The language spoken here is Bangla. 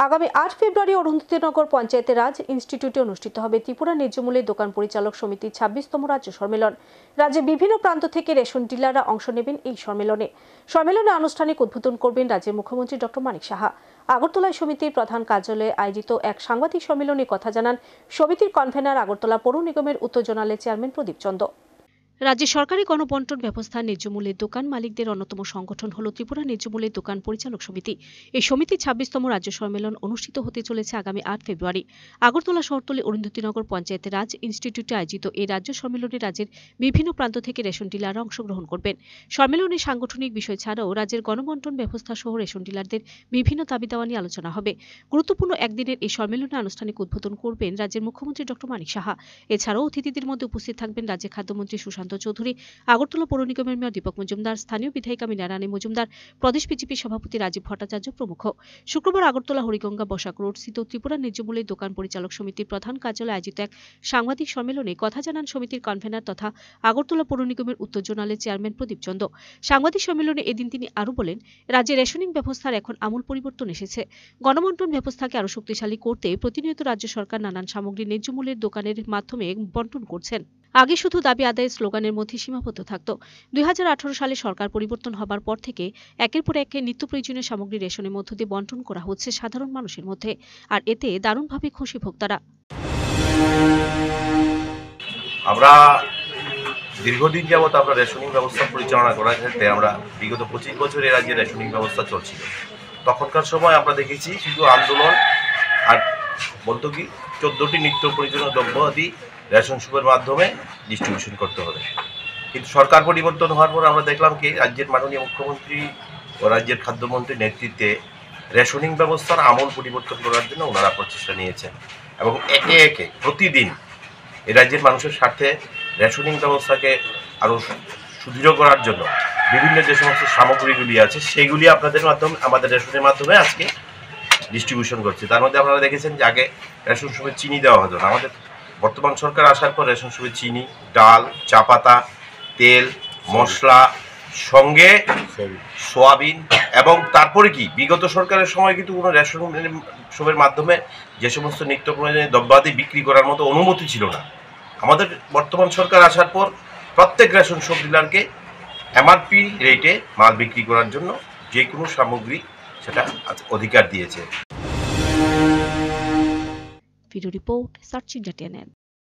আগামী ৮ ফেব্রুয়ারি অরুন্ধতিনগর পঞ্চায়েতে রাজ ইনস্টিটিউটে অনুষ্ঠিত হবে ত্রিপুরা ন্যায্যমূল্যের দোকান পরিচালক সমিতির ২৬তম রাজ্য সম্মেলন। রাজ্যের বিভিন্ন প্রান্ত থেকে রেশন ডিলাররা অংশ নেবেন এই সম্মেলনে। আনুষ্ঠানিক উদ্বোধন করবেন রাজ্যের মুখ্যমন্ত্রী ডক্টর মানিক সাহা। আগরতলায় সমিতির প্রধান কার্যালয়ে আয়োজিত এক সাংবাদিক সম্মেলনে কথা জানান সমিতির কনভেনার আগরতলা পৌর নিগমের উত্তর জোনালের চেয়ারম্যান প্রদীপ চন্দ। রাজ্যের সরকারি গণবন্টন ব্যবস্থা ন্যায্যমূল্যের দোকান মালিকদের অন্যতম সংগঠন হল ত্রিপুরা ন্যায্যমূল্যের দোকান পরিচালক সমিতি। এই সমিতির ২৬তম রাজ্য সম্মেলন অনুষ্ঠিত হতে চলেছে আগামী ৮ ফেব্রুয়ারি। আগরতলা শহরতলি অরুন্ধতিনগর পঞ্চায়েতে রাজ ইনস্টিটিউটে আয়োজিত এই রাজ্য সম্মেলনে রাজ্যের বিভিন্ন প্রান্ত থেকে রেশন ডিলাররা অংশগ্রহণ করবেন। সম্মেলনে সাংগঠনিক বিষয় ছাড়াও রাজ্যের গণবন্টন ব্যবস্থা সহ রেশন ডিলারদের বিভিন্ন দাবি দাওয়া নিয়ে আলোচনা হবে। গুরুত্বপূর্ণ একদিনের এই সম্মেলনে আনুষ্ঠানিক উদ্বোধন করবেন রাজ্যের মুখ্যমন্ত্রী ডক্টর মানিক সাহা। এছাড়াও অতিথিদের মধ্যে উপস্থিত থাকবেন রাজ্যের খাদ্যমন্ত্রী সুশান্ত চৌধুরী, আগরতলা পৌর নিগমের মেয়র দীপক মজুমদার, স্থানীয় বিধায়িকা মীনা রানী মজুমদার, প্রদেশ বিজেপি সভাপতি রাজীব ভট্টাচার্য প্রমুখ। শুক্রবার আগরতলা হরিগঙ্গা বসাক রোড স্থিত ত্রিপুরা ন্যায্যমূল্যের দোকান পরিচালক সমিতির প্রধান কার্যালয়ে আয়োজিত এক সাংবাদিক সম্মেলনে কথা জানান সমিতির কনভেনার তথা আগরতলা পৌর নিগমের উত্তর জোনালের চেয়ারম্যান প্রদীপ চন্দ। সাংবাদিক সম্মেলনে এদিন তিনি আরও বলেন, রাজ্যে রেশনিং ব্যবস্থার এখন আমূল পরিবর্তন এসেছে। গণবন্টন ব্যবস্থাকে আরও শক্তিশালী করতে প্রতিনিয়ত রাজ্য সরকার নানান সামগ্রী ন্যায্যমূল্যের দোকানের মাধ্যমে বন্টন করছেন। আগে শুধু দাবি আদায়ের স্লোগানের মধ্যে সীমাবদ্ধ থাকত। ২০১৮ সালে সরকার পরিবর্তন হবার পর থেকে একের পর এক নিত্য প্রয়োজনীয় সামগ্রী রেশনের মধ্য দিয়ে বন্টন করা হচ্ছে সাধারণ মানুষের মধ্যে, আর এতে দারুণভাবে খুশি ভোক্তারা। আমরা দীর্ঘদিন যাবৎ আমরা রেশনিং ব্যবস্থা পরিচালনা করার ক্ষেত্রে আমরা বিগত ২৫ বছর এই রাজ্যে রেশনিং ব্যবস্থা চলছিল। তখনকার সময় আমরা দেখেছি শুধু আন্দোলন আর বলতো কি ১৪টি নিত্য প্রয়োজনীয় দ্রব্যাদি রেশন শপের মাধ্যমে ডিস্ট্রিবিউশন করতে হবে। কিন্তু সরকার পরিবর্তন হওয়ার পর আমরা দেখলাম কি রাজ্যের মাননীয় মুখ্যমন্ত্রী ও রাজ্যের খাদ্যমন্ত্রীর নেতৃত্বে রেশনিং ব্যবস্থার আমূল পরিবর্তন করার জন্য ওনারা প্রচেষ্টা নিয়েছেন এবং একে একে প্রতিদিন এই রাজ্যের মানুষের স্বার্থে রেশনিং ব্যবস্থাকে আরও সুদৃঢ় করার জন্য বিভিন্ন যে সমস্ত সামগ্রীগুলি আছে সেগুলি আপনাদের মাধ্যমে আমাদের রেশনের মাধ্যমে আজকে ডিস্ট্রিবিউশন করছে। তার মধ্যে আপনারা দেখেছেন যে আগে রেশন শপে চিনি দেওয়া হতো না। আমাদের বর্তমান সরকার আসার পর রেশন শপে চিনি, ডাল, চা পাতা, তেল, মশলা, সঙ্গে সোয়াবিন এবং তারপরে কি বিগত সরকারের সময় কিন্তু কোনো রেশন শপের মাধ্যমে যে সমস্ত নিত্য প্রয়োজনীয় দ্রব্যাদি বিক্রি করার মতো অনুমতি ছিল না। আমাদের বর্তমান সরকার আসার পর প্রত্যেক রেশন শপ ডিলারকে এমআরপি রেটে মাল বিক্রি করার জন্য যে কোনো সামগ্রী সেটা অধিকার দিয়েছে। Video report search India.